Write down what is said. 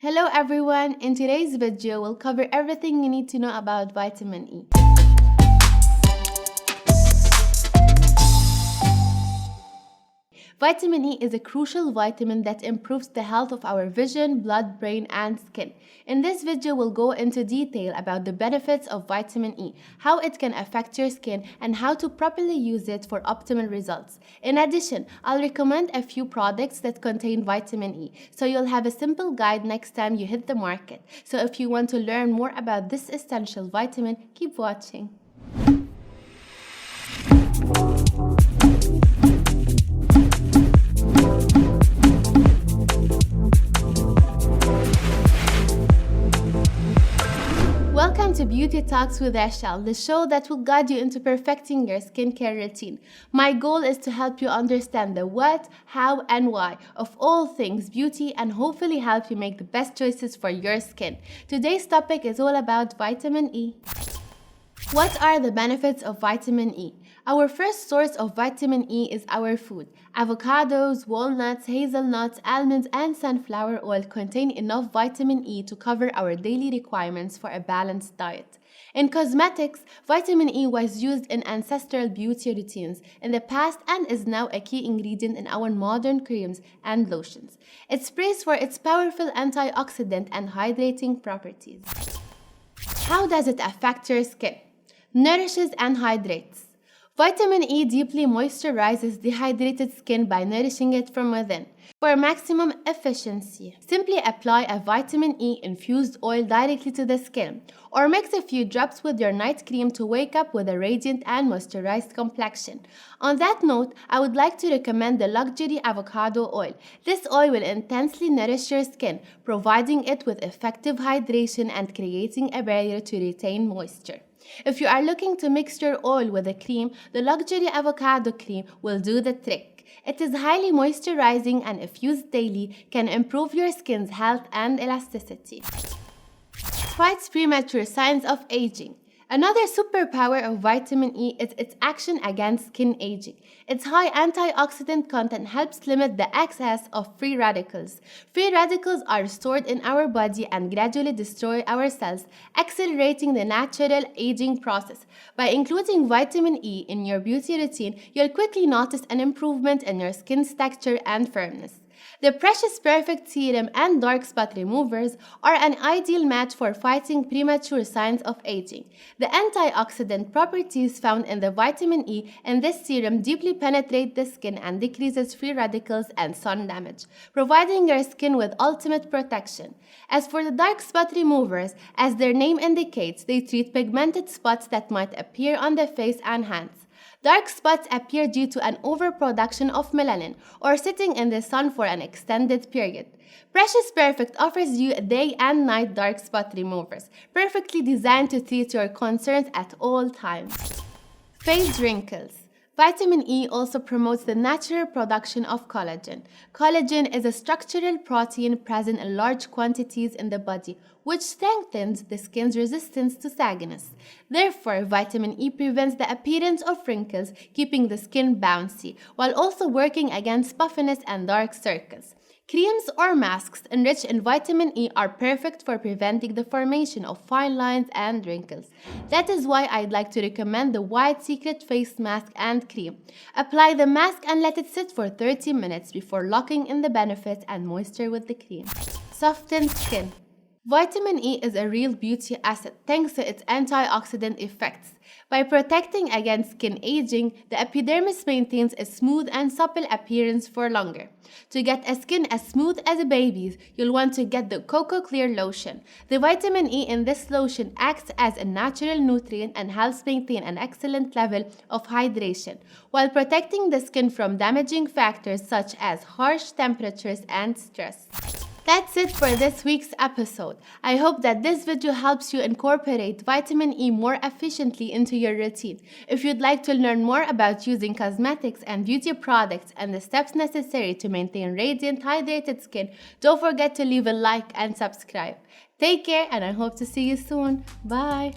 Hello everyone, in today's video we'll cover everything you need to know about vitamin E. Vitamin E is a crucial vitamin that improves the health of our vision, blood, brain, and skin. In this video, we'll go into detail about the benefits of vitamin E, how it can affect your skin, and how to properly use it for optimal results. In addition, I'll recommend a few products that contain vitamin E, so you'll have a simple guide next time you hit the market. So if you want to learn more about this essential vitamin, keep watching. Welcome to Beauty Talks with Rachel, the show that will guide you into perfecting your skincare routine. My goal is to help you understand the what, how, and why of all things beauty and hopefully help you make the best choices for your skin. Today's topic is all about vitamin E. What are the benefits of vitamin E? Our first source of vitamin E is our food. Avocados, walnuts, hazelnuts, almonds, and sunflower oil contain enough vitamin E to cover our daily requirements for a balanced diet. In cosmetics, vitamin E was used in ancestral beauty routines in the past and is now a key ingredient in our modern creams and lotions. It's praised for its powerful antioxidant and hydrating properties. How does it affect your skin? Nourishes and hydrates. Vitamin E deeply moisturizes dehydrated skin by nourishing it from within. For maximum efficiency, simply apply a vitamin E infused oil directly to the skin, or mix a few drops with your night cream to wake up with a radiant and moisturized complexion. On that note, I would like to recommend the luxury avocado oil. This oil will intensely nourish your skin, providing it with effective hydration and creating a barrier to retain moisture. If you are looking to mix your oil with a cream, the luxury avocado cream will do the trick. It is highly moisturizing and if used daily can improve your skin's health and elasticity. Fights premature signs of aging. Another superpower of vitamin E is its action against skin aging. Its high antioxidant content helps limit the excess of free radicals. Free radicals are stored in our body and gradually destroy our cells, accelerating the natural aging process. By including vitamin E in your beauty routine, you'll quickly notice an improvement in your skin's texture and firmness. The Precious Perfect Serum and Dark Spot Removers are an ideal match for fighting premature signs of aging. The antioxidant properties found in the vitamin E in this serum deeply penetrate the skin and decreases free radicals and sun damage, providing your skin with ultimate protection. As for the Dark Spot Removers, as their name indicates, they treat pigmented spots that might appear on the face and hands. Dark spots appear due to an overproduction of melanin or sitting in the sun for an extended period. Precious Perfect offers you day and night dark spot removers, perfectly designed to treat your concerns at all times. Face wrinkles. Vitamin E also promotes the natural production of collagen. Collagen is a structural protein present in large quantities in the body, which strengthens the skin's resistance to sagginess. Therefore, vitamin E prevents the appearance of wrinkles, keeping the skin bouncy, while also working against puffiness and dark circles. Creams or masks enriched in vitamin E are perfect for preventing the formation of fine lines and wrinkles. That is why I'd like to recommend the White Secret Face Mask and Cream. Apply the mask and let it sit for 30 minutes before locking in the benefits and moisture with the cream. Softened skin. Vitamin E is a real beauty asset thanks to its antioxidant effects. By protecting against skin aging, the epidermis maintains a smooth and supple appearance for longer. To get a skin as smooth as a baby's, you'll want to get the Cocoa Clear Lotion. The vitamin E in this lotion acts as a natural nutrient and helps maintain an excellent level of hydration, while protecting the skin from damaging factors such as harsh temperatures and stress. That's it for this week's episode. I hope that this video helps you incorporate vitamin E more efficiently into your routine. If you'd like to learn more about using cosmetics and beauty products and the steps necessary to maintain radiant, hydrated skin, don't forget to leave a like and subscribe. Take care and I hope to see you soon. Bye!